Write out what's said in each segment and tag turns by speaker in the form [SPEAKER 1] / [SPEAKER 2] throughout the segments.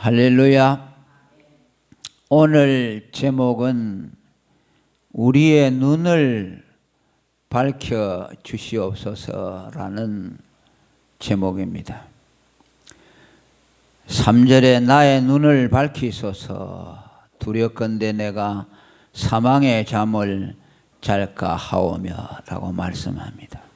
[SPEAKER 1] 할렐루야. 오늘 제목은 우리의 눈을 밝혀 주시옵소서라는 제목입니다. 3절에 나의 눈을 밝히소서 두렵건대 내가 사망의 잠을 잘까 하오며 라고 말씀합니다.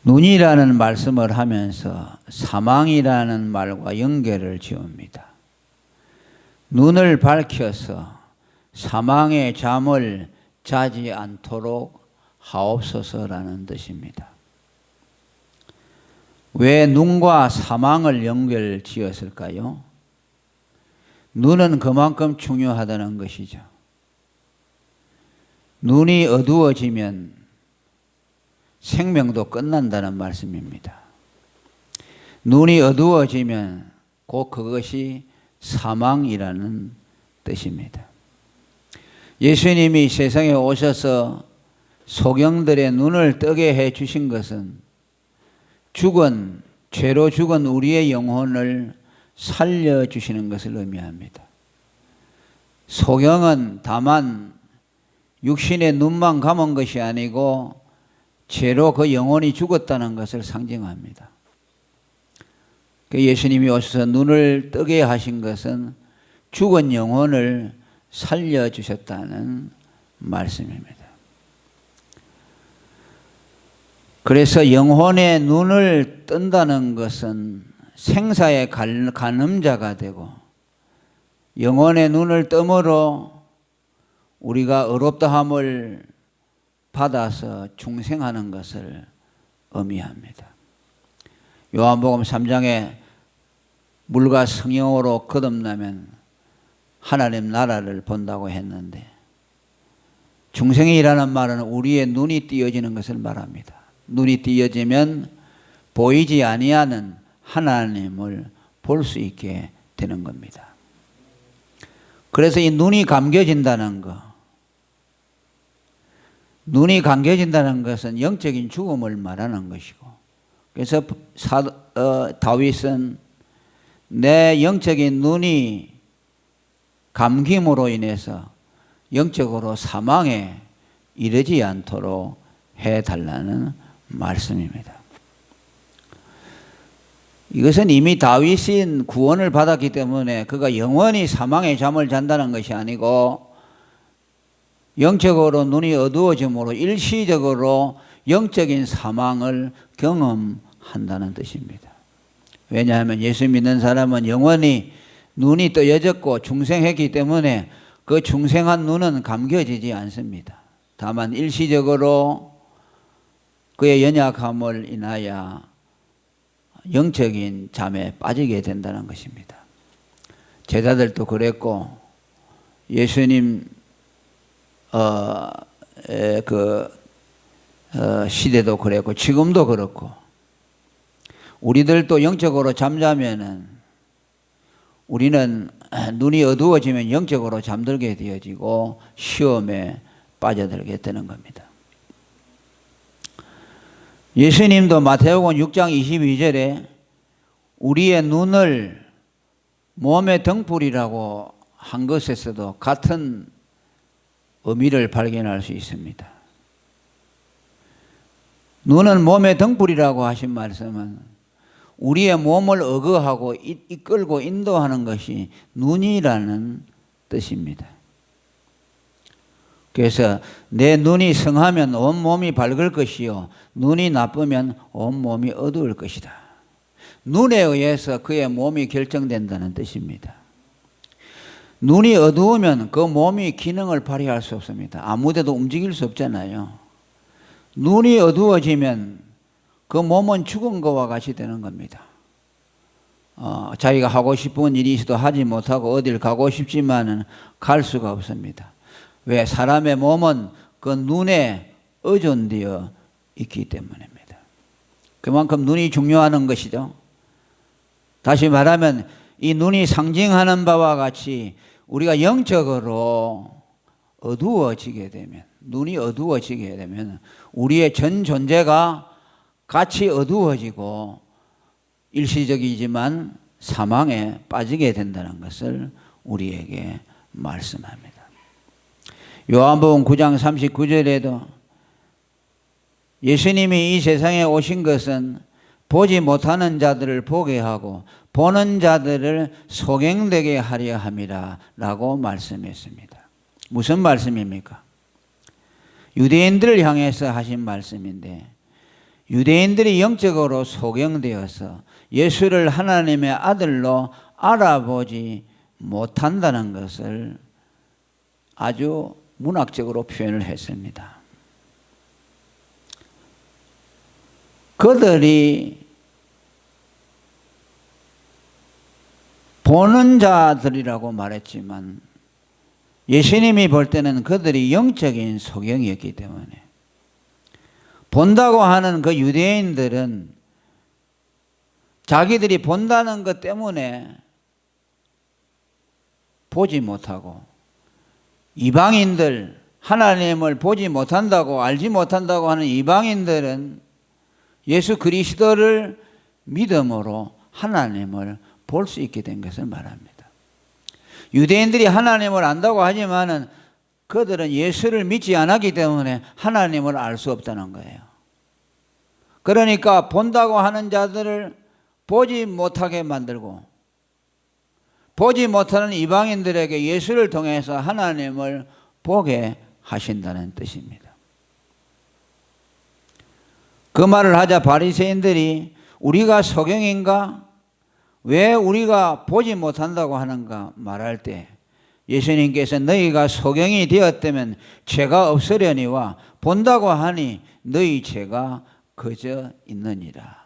[SPEAKER 1] 눈이라는 말씀을 하면서 사망이라는 말과 연결을 지읍니다. 눈을 밝혀서 사망의 잠을 자지 않도록 하옵소서라는 뜻입니다. 왜 눈과 사망을 연결 지었을까요? 눈은 그만큼 중요하다는 것이죠. 눈이 어두워지면 생명도 끝난다는 말씀입니다. 눈이 어두워지면 곧 그것이 사망이라는 뜻입니다. 예수님이 세상에 오셔서 소경들의 눈을 뜨게 해 주신 것은 죄로 죽은 우리의 영혼을 살려주시는 것을 의미합니다. 소경은 다만 육신의 눈만 감은 것이 아니고 죄로 그 영혼이 죽었다는 것을 상징합니다. 예수님이 오셔서 눈을 뜨게 하신 것은 죽은 영혼을 살려주셨다는 말씀입니다. 그래서 영혼의 눈을 뜬다는 것은 생사의 간음자가 되고 영혼의 눈을 뜸으로 우리가 의롭다함을 받아서 중생하는 것을 의미합니다. 요한복음 3장에 물과 성령으로 거듭나면 하나님 나라를 본다고 했는데 중생이라는 말은 우리의 눈이 띄어지는 것을 말합니다. 눈이 띄어지면 보이지 아니하는 하나님을 볼 수 있게 되는 겁니다. 그래서 이 눈이 감겨진다는 것, 눈이 감겨진다는 것은 영적인 죽음을 말하는 것이고, 그래서 다윗은 내 영적인 눈이 감김으로 인해서 영적으로 사망에 이르지 않도록 해달라는 말씀입니다. 이것은 이미 다윗이 구원을 받았기 때문에 그가 영원히 사망의 잠을 잔다는 것이 아니고 영적으로 눈이 어두워짐으로 일시적으로 영적인 사망을 경험한다는 뜻입니다. 왜냐하면 예수 믿는 사람은 영원히 눈이 떠여졌고 중생했기 때문에 그 중생한 눈은 감겨지지 않습니다. 다만 일시적으로 그의 연약함을 인하여 영적인 잠에 빠지게 된다는 것입니다. 제자들도 그랬고 예수님 시대도 그랬고 지금도 그렇고 우리들도 영적으로 잠자면은 우리는 눈이 어두워지면 영적으로 잠들게 되어지고 시험에 빠져들게 되는 겁니다. 예수님도 마태복음 6장 22절에 우리의 눈을 몸의 등불이라고 한 것에서도 같은 의미를 발견할 수 있습니다. 눈은 몸의 등불이라고 하신 말씀은 우리의 몸을 어거하고 이끌고 인도하는 것이 눈이라는 뜻입니다. 그래서 내 눈이 성하면 온몸이 밝을 것이요 눈이 나쁘면 온몸이 어두울 것이다. 눈에 의해서 그의 몸이 결정된다는 뜻입니다. 눈이 어두우면 그 몸이 기능을 발휘할 수 없습니다. 아무데도 움직일 수 없잖아요. 눈이 어두워지면 그 몸은 죽은 것과 같이 되는 겁니다. 자기가 하고 싶은 일이 있어도 하지 못하고 어딜 가고 싶지만은 갈 수가 없습니다. 왜? 사람의 몸은 그 눈에 의존되어 있기 때문입니다. 그만큼 눈이 중요한 것이죠. 다시 말하면 이 눈이 상징하는 바와 같이 우리가 영적으로 어두워지게 되면, 눈이 어두워지게 되면 우리의 전 존재가 같이 어두워지고 일시적이지만 사망에 빠지게 된다는 것을 우리에게 말씀합니다. 요한복음 9장 39절에도 예수님이 이 세상에 오신 것은 보지 못하는 자들을 보게 하고 보는 자들을 소경되게 하려 함이라 라고 말씀했습니다. 무슨 말씀입니까? 유대인들을 향해서 하신 말씀인데, 유대인들이 영적으로 소경되어서 예수를 하나님의 아들로 알아보지 못한다는 것을 아주 문학적으로 표현을 했습니다. 그들이 보는 자들이라고 말했지만 예수님이 볼 때는 그들이 영적인 소경이었기 때문에, 본다고 하는 그 유대인들은 자기들이 본다는 것 때문에 보지 못하고, 이방인들, 하나님을 보지 못한다고, 알지 못한다고 하는 이방인들은 예수 그리스도를 믿음으로 하나님을 볼 수 있게 된 것을 말합니다. 유대인들이 하나님을 안다고 하지만은 그들은 예수를 믿지 않았기 때문에 하나님을 알 수 없다는 거예요. 그러니까 본다고 하는 자들을 보지 못하게 만들고, 보지 못하는 이방인들에게 예수를 통해서 하나님을 보게 하신다는 뜻입니다. 그 말을 하자 바리새인들이 우리가 소경인가? 왜 우리가 보지 못한다고 하는가 말할 때 예수님께서 너희가 소경이 되었다면 죄가 없으려니와 본다고 하니 너희 죄가 그저 있느니라.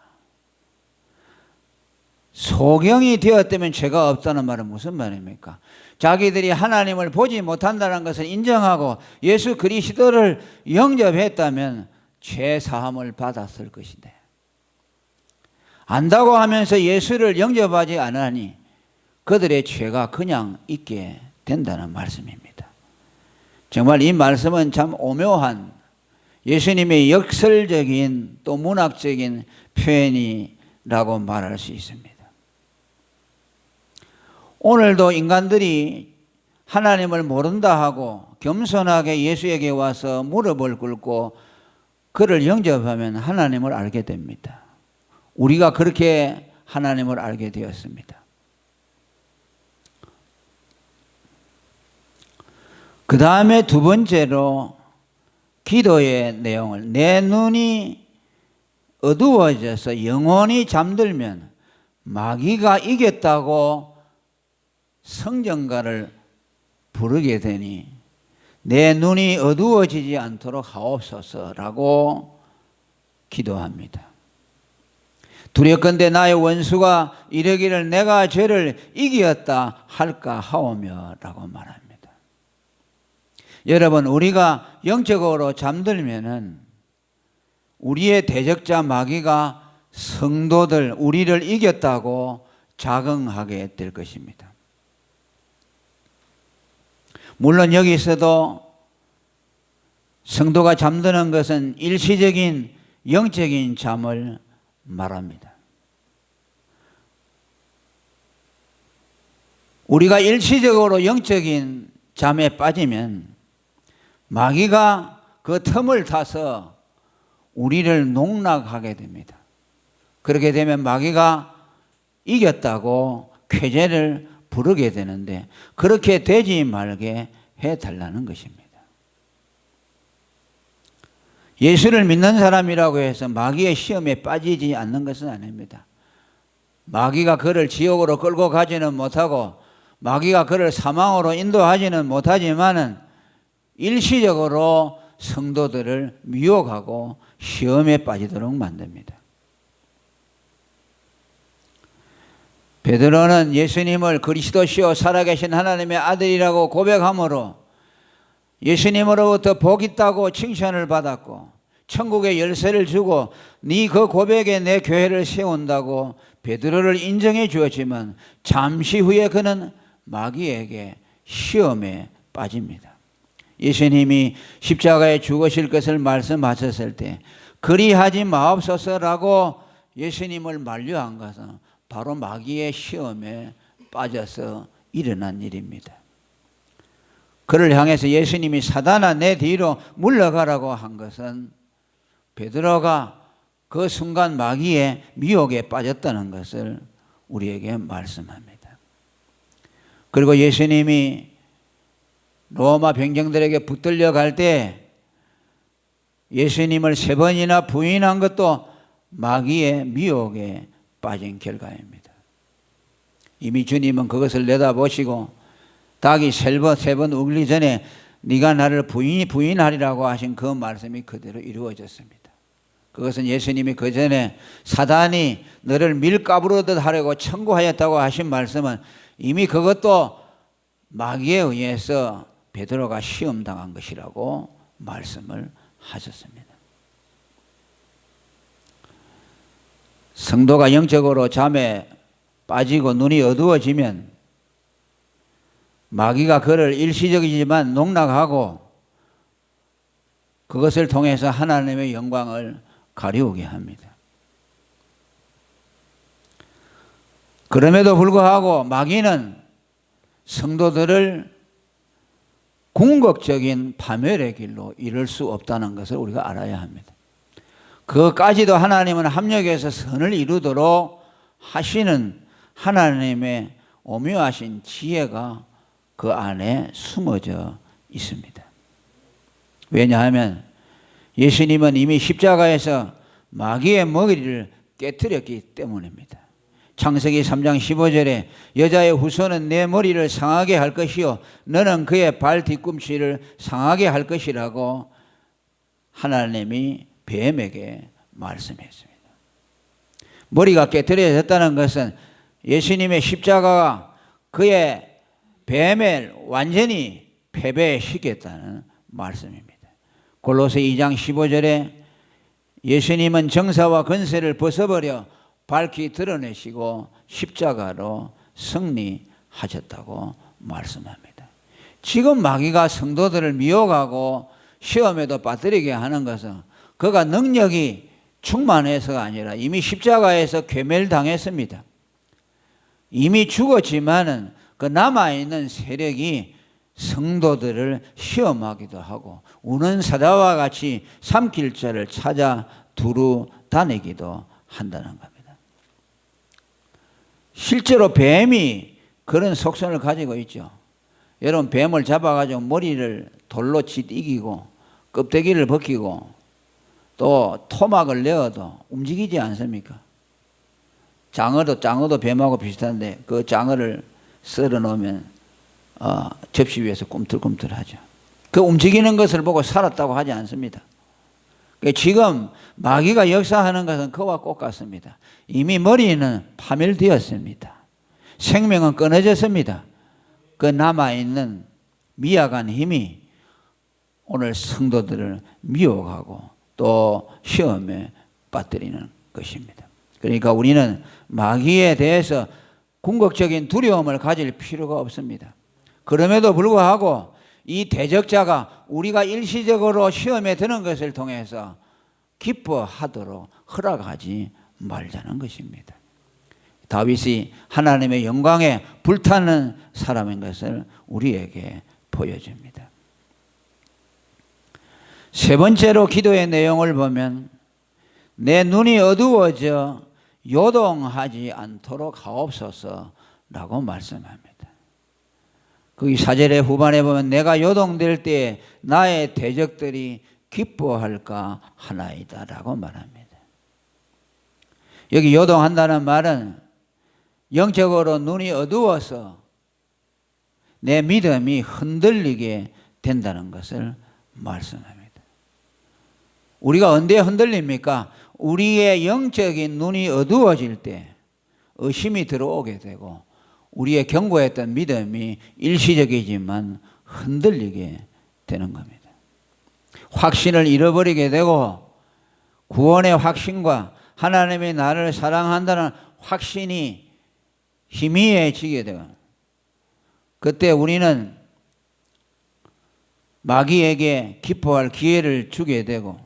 [SPEAKER 1] 소경이 되었다면 죄가 없다는 말은 무슨 말입니까? 자기들이 하나님을 보지 못한다는 것을 인정하고 예수 그리스도를 영접했다면 죄 사함을 받았을 것인데, 안다고 하면서 예수를 영접하지 않으니 그들의 죄가 그냥 있게 된다는 말씀입니다. 정말 이 말씀은 참 오묘한 예수님의 역설적인 또 문학적인 표현이라고 말할 수 있습니다. 오늘도 인간들이 하나님을 모른다 하고 겸손하게 예수에게 와서 무릎을 꿇고 그를 영접하면 하나님을 알게 됩니다. 우리가 그렇게 하나님을 알게 되었습니다. 그 다음에 두 번째로 기도의 내용을, 내 눈이 어두워져서 영원히 잠들면 마귀가 이겼다고 성전가를 부르게 되니 내 눈이 어두워지지 않도록 하옵소서라고 기도합니다. 두렵건대 나의 원수가 이르기를 내가 죄를 이기었다 할까 하오며 라고 말합니다. 여러분, 우리가 영적으로 잠들면은 우리의 대적자 마귀가 성도들, 우리를 이겼다고 자긍하게 될 것입니다. 물론 여기서도 성도가 잠드는 것은 일시적인 영적인 잠을 말합니다. 우리가 일시적으로 영적인 잠에 빠지면 마귀가 그 틈을 타서 우리를 농락하게 됩니다. 그렇게 되면 마귀가 이겼다고 쾌재를 부르게 되는데 그렇게 되지 말게 해달라는 것입니다. 예수를 믿는 사람이라고 해서 마귀의 시험에 빠지지 않는 것은 아닙니다. 마귀가 그를 지옥으로 끌고 가지는 못하고 마귀가 그를 사망으로 인도하지는 못하지만은 일시적으로 성도들을 미혹하고 시험에 빠지도록 만듭니다. 베드로는 예수님을 그리스도시요 살아계신 하나님의 아들이라고 고백함으로 예수님으로부터 복 있다고 칭찬을 받았고 천국의 열쇠를 주고 네 그 고백에 내 교회를 세운다고 베드로를 인정해 주었지만 잠시 후에 그는 마귀에게 시험에 빠집니다. 예수님이 십자가에 죽으실 것을 말씀하셨을 때 그리하지 마옵소서라고 예수님을 만류한 것은 바로 마귀의 시험에 빠져서 일어난 일입니다. 그를 향해서 예수님이 사단아 내 뒤로 물러가라고 한 것은 베드로가 그 순간 마귀의 미혹에 빠졌다는 것을 우리에게 말씀합니다. 그리고 예수님이 로마 병정들에게 붙들려 갈 때 예수님을 3번이나 부인한 것도 마귀의 미혹에 빠진 결과입니다. 이미 주님은 그것을 내다보시고 닭이 3번 울기 전에 네가 나를 부인하리라고 하신 그 말씀이 그대로 이루어졌습니다. 그것은 예수님이 그 전에 사단이 너를 밀가부르듯 하려고 청구하였다고 하신 말씀은 이미 그것도 마귀에 의해서 베드로가 시험당한 것이라고 말씀을 하셨습니다. 성도가 영적으로 잠에 빠지고 눈이 어두워지면 마귀가 그를 일시적이지만 농락하고 그것을 통해서 하나님의 영광을 가리우게 합니다. 그럼에도 불구하고 마귀는 성도들을 궁극적인 파멸의 길로 이룰 수 없다는 것을 우리가 알아야 합니다. 그것까지도 하나님은 합력해서 선을 이루도록 하시는 하나님의 오묘하신 지혜가 그 안에 숨어져 있습니다. 왜냐하면 예수님은 이미 십자가에서 마귀의 머리를 깨뜨렸기 때문입니다. 창세기 3장 15절에 여자의 후손은 내 머리를 상하게 할 것이요 너는 그의 발 뒤꿈치를 상하게 할 것이라고 하나님이 뱀에게 말씀했습니다. 머리가 깨뜨려졌다는 것은 예수님의 십자가가 그의 뱀을 완전히 패배시켰다는 말씀입니다. 골로새 2장 15절에 예수님은 정사와 권세를 벗어버려 밝히 드러내시고 십자가로 승리하셨다고 말씀합니다. 지금 마귀가 성도들을 미혹하고 시험에도 빠뜨리게 하는 것은 그가 능력이 충만해서가 아니라 이미 십자가에서 괴멸당했습니다. 이미 죽었지만은 그 남아있는 세력이 성도들을 시험하기도 하고 우는 사자와 같이 삼킬 자를 찾아 두루 다니기도 한다는 겁니다. 실제로 뱀이 그런 속성을 가지고 있죠. 여러분 뱀을 잡아가지고 머리를 돌로 이기고 껍데기를 벗기고 또 토막을 내어도 움직이지 않습니까? 장어도 뱀하고 비슷한데 그 장어를 썰어 놓으면 접시 위에서 꿈틀꿈틀하죠. 그 움직이는 것을 보고 살았다고 하지 않습니다. 지금 마귀가 역사하는 것은 그와 똑같습니다. 이미 머리는 파멸되었습니다. 생명은 끊어졌습니다. 그 남아있는 미약한 힘이 오늘 성도들을 미혹하고 또 시험에 빠뜨리는 것입니다. 그러니까 우리는 마귀에 대해서 궁극적인 두려움을 가질 필요가 없습니다. 그럼에도 불구하고 이 대적자가 우리가 일시적으로 시험에 드는 것을 통해서 기뻐하도록 허락하지 말자는 것입니다. 다윗이 하나님의 영광에 불타는 사람인 것을 우리에게 보여줍니다. 세 번째로 기도의 내용을 보면 내 눈이 어두워져 요동하지 않도록 하옵소서라고 말씀합니다. 거기 4절의 후반에 보면 내가 요동될 때 나의 대적들이 기뻐할까 하나이다 라고 말합니다. 여기 요동한다는 말은 영적으로 눈이 어두워서 내 믿음이 흔들리게 된다는 것을 말씀합니다. 우리가 언제 흔들립니까? 우리의 영적인 눈이 어두워질 때 의심이 들어오게 되고 우리의 견고했던 믿음이 일시적이지만 흔들리게 되는 겁니다. 확신을 잃어버리게 되고 구원의 확신과 하나님이 나를 사랑한다는 확신이 희미해지게 되고 그때 우리는 마귀에게 기뻐할 기회를 주게 되고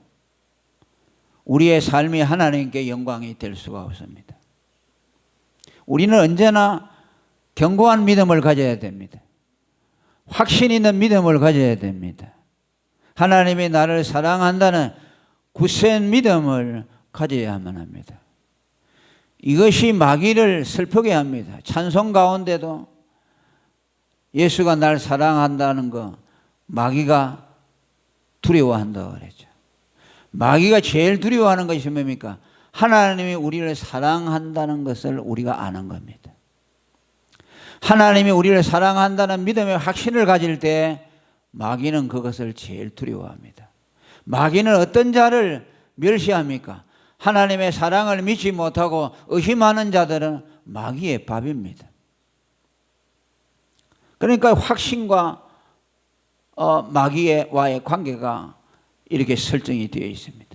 [SPEAKER 1] 우리의 삶이 하나님께 영광이 될 수가 없습니다. 우리는 언제나 견고한 믿음을 가져야 됩니다. 확신 있는 믿음을 가져야 됩니다. 하나님이 나를 사랑한다는 굳센 믿음을 가져야만 합니다. 이것이 마귀를 슬프게 합니다. 찬송 가운데도 예수가 날 사랑한다는 거 마귀가 두려워한다고 그랬죠. 마귀가 제일 두려워하는 것이 뭡니까? 하나님이 우리를 사랑한다는 것을 우리가 아는 겁니다. 하나님이 우리를 사랑한다는 믿음의 확신을 가질 때 마귀는 그것을 제일 두려워합니다. 마귀는 어떤 자를 멸시합니까? 하나님의 사랑을 믿지 못하고 의심하는 자들은 마귀의 밥입니다. 그러니까 확신과 마귀와의 관계가 이렇게 설정이 되어 있습니다.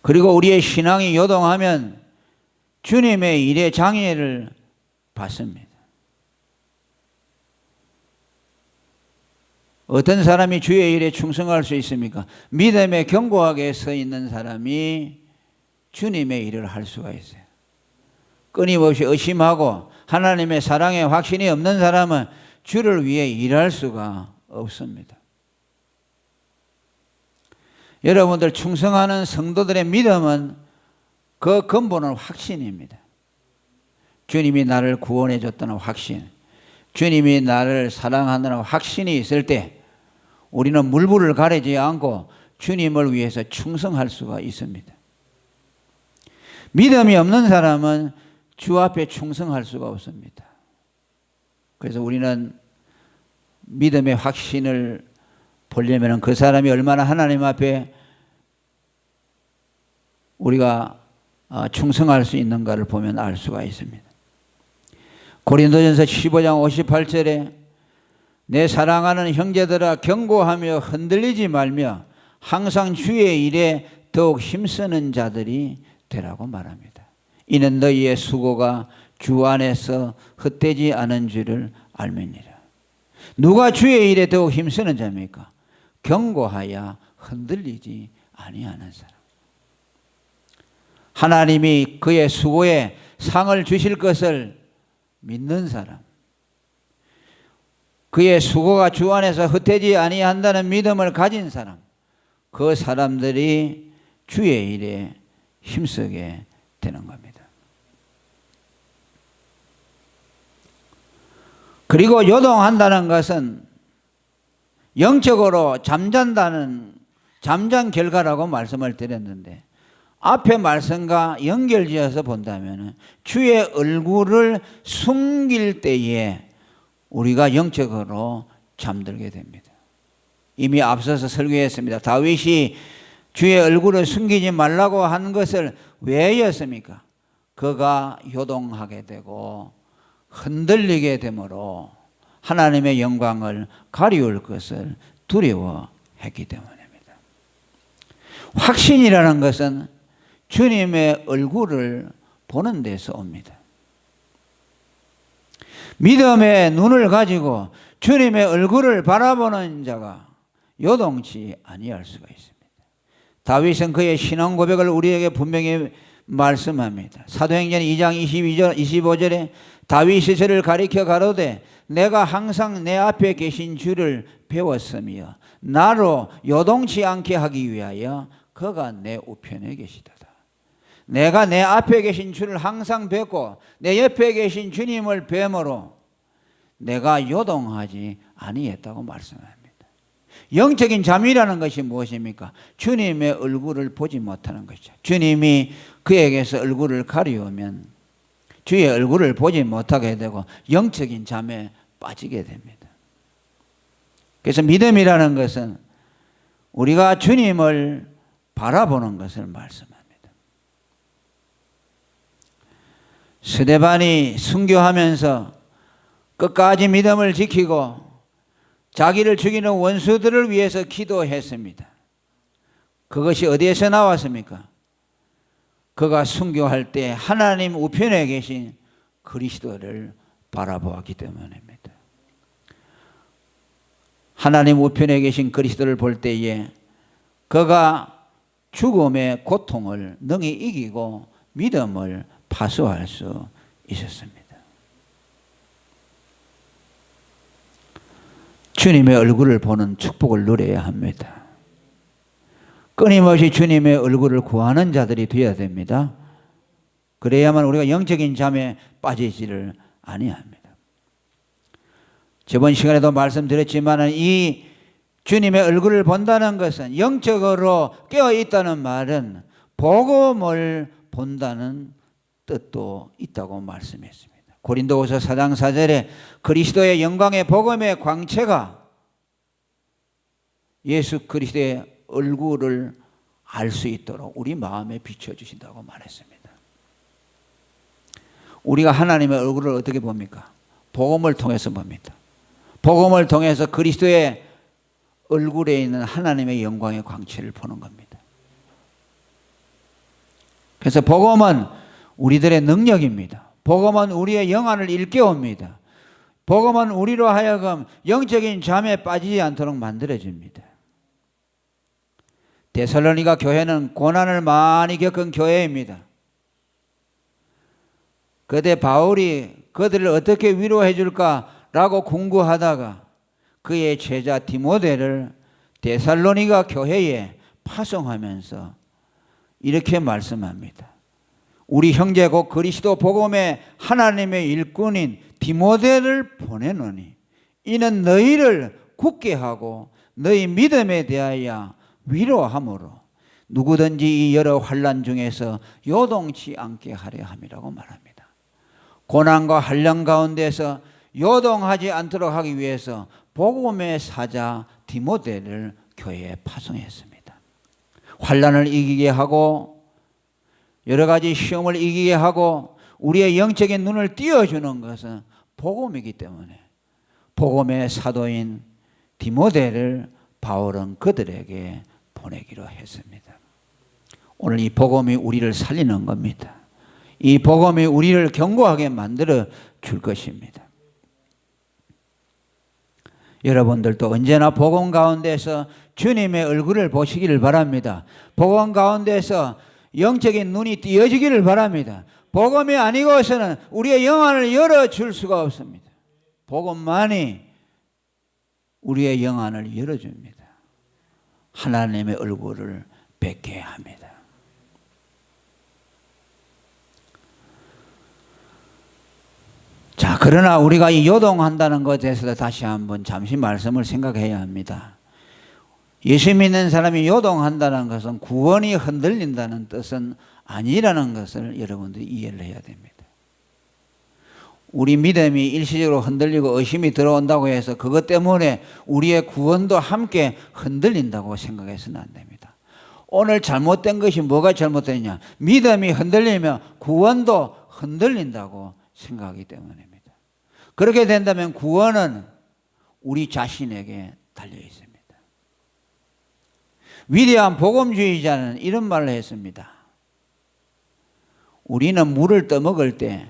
[SPEAKER 1] 그리고 우리의 신앙이 요동하면 주님의 일에 장애를 받습니다. 어떤 사람이 주의 일에 충성할 수 있습니까? 믿음에 견고하게 서 있는 사람이 주님의 일을 할 수가 있어요. 끊임없이 의심하고 하나님의 사랑에 확신이 없는 사람은 주를 위해 일할 수가 없습니다. 여러분들 충성하는 성도들의 믿음은 그 근본은 확신입니다. 주님이 나를 구원해 줬다는 확신, 주님이 나를 사랑한다는 확신이 있을 때 우리는 물불을 가리지 않고 주님을 위해서 충성할 수가 있습니다. 믿음이 없는 사람은 주 앞에 충성할 수가 없습니다. 그래서 우리는 믿음의 확신을 보려면 그 사람이 얼마나 하나님 앞에 우리가 충성할 수 있는가를 보면 알 수가 있습니다. 고린도전서 15장 58절에 내 사랑하는 형제들아 견고하며 흔들리지 말며 항상 주의 일에 더욱 힘쓰는 자들이 되라고 말합니다. 이는 너희의 수고가 주 안에서 헛되지 않은 줄을 알미니라. 누가 주의 일에 더욱 힘쓰는 자입니까? 견고하여 흔들리지 아니하는 사람. 하나님이 그의 수고에 상을 주실 것을 믿는 사람, 그의 수고가 주 안에서 헛되지 아니한다는 믿음을 가진 사람, 그 사람들이 주의 일에 힘쓰게 되는 겁니다. 그리고 요동한다는 것은 영적으로 잠잔 결과라고 말씀을 드렸는데 앞에 말씀과 연결지어서 본다면 주의 얼굴을 숨길 때에 우리가 영적으로 잠들게 됩니다. 이미 앞서서 설교했습니다. 다윗이 주의 얼굴을 숨기지 말라고 한 것을 왜였습니까? 그가 요동하게 되고 흔들리게 되므로 하나님의 영광을 가리울 것을 두려워했기 때문입니다. 확신이라는 것은 주님의 얼굴을 보는 데서 옵니다. 믿음의 눈을 가지고 주님의 얼굴을 바라보는 자가 요동치 아니할 수가 있습니다. 다윗은 그의 신앙 고백을 우리에게 분명히 말씀합니다. 사도행전 2장 25절에 다윗이 저를 가리켜 가로되 내가 항상 내 앞에 계신 주를 배웠으며 나로 요동치 않게 하기 위하여 그가 내 우편에 계시도다. 내가 내 앞에 계신 주를 항상 뵙고 내 옆에 계신 주님을 뵈므로 내가 요동하지 아니했다고 말씀합니다. 영적인 잠이라는 것이 무엇입니까? 주님의 얼굴을 보지 못하는 것이죠. 주님이 그에게서 얼굴을 가리우면 주의 얼굴을 보지 못하게 되고 영적인 잠에 빠지게 됩니다. 그래서 믿음이라는 것은 우리가 주님을 바라보는 것을 말씀합니다. 스데반이 순교하면서 끝까지 믿음을 지키고 자기를 죽이는 원수들을 위해서 기도했습니다. 그것이 어디에서 나왔습니까? 그가 순교할 때 하나님 우편에 계신 그리스도를 바라보았기 때문입니다. 하나님 우편에 계신 그리스도를 볼 때에 그가 죽음의 고통을 능히 이기고 믿음을 파수할 수 있었습니다. 주님의 얼굴을 보는 축복을 누려야 합니다. 끊임없이 주님의 얼굴을 구하는 자들이 되어야 됩니다. 그래야만 우리가 영적인 잠에 빠지지를 아니합니다. 저번 시간에도 말씀드렸지만 이 주님의 얼굴을 본다는 것은 영적으로 깨어있다는 말은 복음을 본다는 뜻도 있다고 말씀했습니다. 고린도후서 4장 4절에 그리스도의 영광의 복음의 광채가 예수 그리스도의 얼굴을 알 수 있도록 우리 마음에 비춰주신다고 말했습니다. 우리가 하나님의 얼굴을 어떻게 봅니까? 복음을 통해서 봅니다. 복음을 통해서 그리스도의 얼굴에 있는 하나님의 영광의 광채를 보는 겁니다. 그래서 복음은 우리들의 능력입니다. 복음은 우리의 영안을 일깨웁니다. 복음은 우리로 하여금 영적인 잠에 빠지지 않도록 만들어줍니다. 데살로니가 교회는 고난을 많이 겪은 교회입니다. 그때 바울이 그들을 어떻게 위로해 줄까라고 궁구하다가 그의 제자 디모데를 데살로니가 교회에 파송하면서 이렇게 말씀합니다. 우리 형제 곧 그리스도 복음의 하나님의 일꾼인 디모데를 보내노니 이는 너희를 굳게 하고 너희 믿음에 대하여 위로함으로 누구든지 이 여러 환난 중에서 요동치 않게 하려 함이라고 말합니다. 고난과 환난 가운데서 요동하지 않도록 하기 위해서 복음의 사자 디모데를 교회에 파송했습니다. 환난을 이기게 하고 여러 가지 시험을 이기게 하고 우리의 영적인 눈을 띄워주는 것은 복음이기 때문에 복음의 사도인 디모데를 바울은 그들에게 보내기로 했습니다. 오늘 이 복음이 우리를 살리는 겁니다. 이 복음이 우리를 견고하게 만들어 줄 것입니다. 여러분들도 언제나 복음 가운데서 주님의 얼굴을 보시기를 바랍니다. 복음 가운데서 영적인 눈이 띄어지기를 바랍니다. 복음이 아니고서는 우리의 영안을 열어줄 수가 없습니다. 복음만이 우리의 영안을 열어줍니다. 하나님의 얼굴을 뵙게 합니다. 자, 그러나 우리가 이 요동한다는 것에 대해서 다시 한번 잠시 말씀을 생각해야 합니다. 예수 믿는 사람이 요동한다는 것은 구원이 흔들린다는 뜻은 아니라는 것을 여러분들이 이해를 해야 됩니다. 우리 믿음이 일시적으로 흔들리고 의심이 들어온다고 해서 그것 때문에 우리의 구원도 함께 흔들린다고 생각해서는 안 됩니다. 오늘 잘못된 것이 뭐가 잘못되냐? 믿음이 흔들리면 구원도 흔들린다고 생각하기 때문입니다. 그렇게 된다면 구원은 우리 자신에게 달려 있습니다. 위대한 복음주의자는 이런 말을 했습니다. 우리는 물을 떠먹을 때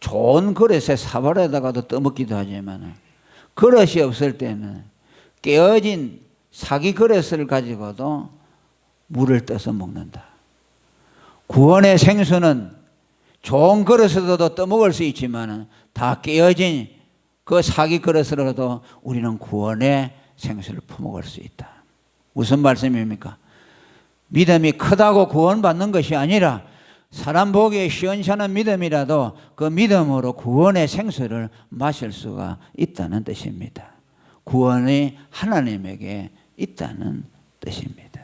[SPEAKER 1] 좋은 그릇에 사발에다가도 떠먹기도 하지만 그릇이 없을 때는 깨어진 사기 그릇을 가지고도 물을 떠서 먹는다. 구원의 생수는 좋은 그릇으로도 떠먹을 수 있지만 다 깨어진 그 사기 그릇으로도 우리는 구원의 생수를 퍼먹을 수 있다. 무슨 말씀입니까? 믿음이 크다고 구원받는 것이 아니라 사람 보기에 시원찮은 믿음이라도 그 믿음으로 구원의 생수를 마실 수가 있다는 뜻입니다. 구원이 하나님에게 있다는 뜻입니다.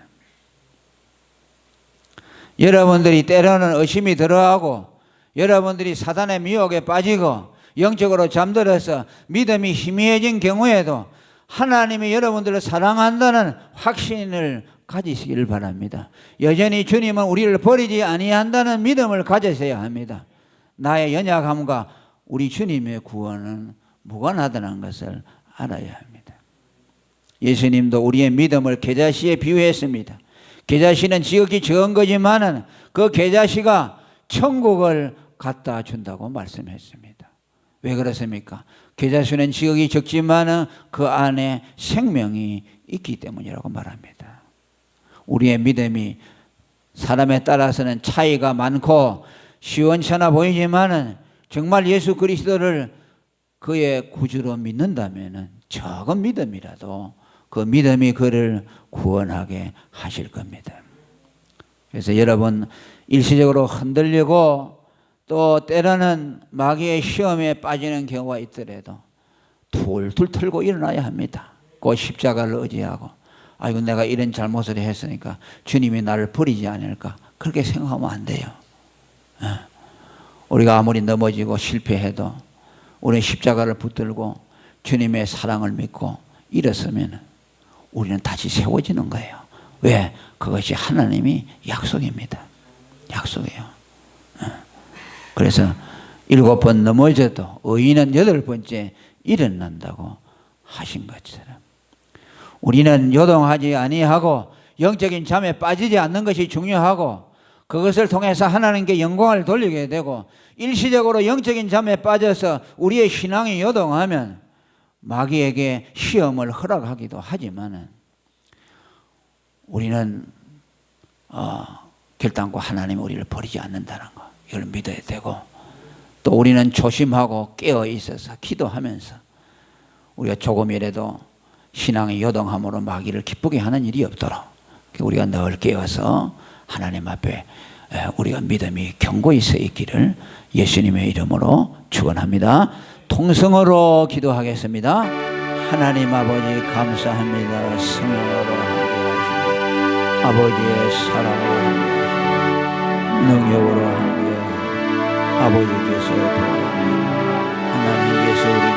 [SPEAKER 1] 여러분들이 때로는 의심이 들어하고 여러분들이 사단의 미혹에 빠지고 영적으로 잠들어서 믿음이 희미해진 경우에도 하나님이 여러분들을 사랑한다는 확신을 가지시기를 바랍니다. 여전히 주님은 우리를 버리지 아니한다는 믿음을 가지셔야 합니다. 나의 연약함과 우리 주님의 구원은 무관하다는 것을 알아야 합니다. 예수님도 우리의 믿음을 겨자씨에 비유했습니다. 겨자씨는 지극히 적은 거지만은 그 겨자씨가 천국을 갖다 준다고 말씀했습니다. 왜 그렇습니까? 겨자씨는 지극히 적지만은 그 안에 생명이 있기 때문이라고 말합니다. 우리의 믿음이 사람에 따라서는 차이가 많고 시원찮아 보이지만은 정말 예수 그리스도를 그의 구주로 믿는다면은 적은 믿음이라도 그 믿음이 그를 구원하게 하실 겁니다. 그래서 여러분 일시적으로 흔들리고 또 때로는 마귀의 시험에 빠지는 경우가 있더라도 툴툴 털고 일어나야 합니다. 그 십자가를 의지하고 아이고 내가 이런 잘못을 했으니까 주님이 나를 버리지 않을까 그렇게 생각하면 안 돼요. 우리가 아무리 넘어지고 실패해도 우리는 십자가를 붙들고 주님의 사랑을 믿고 일었으면 우리는 다시 세워지는 거예요. 왜? 그것이 하나님이 약속입니다. 약속이에요. 그래서 7번 넘어져도 의인은 8번째 일어난다고 하신 것처럼 우리는 요동하지 아니하고 영적인 잠에 빠지지 않는 것이 중요하고 그것을 통해서 하나님께 영광을 돌리게 되고 일시적으로 영적인 잠에 빠져서 우리의 신앙이 요동하면 마귀에게 시험을 허락하기도 하지만 우리는 결단코 하나님이 우리를 버리지 않는다는 거 이걸 믿어야 되고 또 우리는 조심하고 깨어 있어서 기도하면서 우리가 조금이라도 신앙의 요동함으로 마귀를 기쁘게 하는 일이 없도록 우리가 늘 깨어서 하나님 앞에 우리가 믿음이 견고히 서 있기를 예수님의 이름으로 축원합니다. 통성으로 기도하겠습니다. 하나님 아버지 감사합니다. 성령으로 함께하시고 아버지의 사랑으로 함께하시고 능력으로 함께하시고 아버지께서 도와주시고 하나님께서 우리가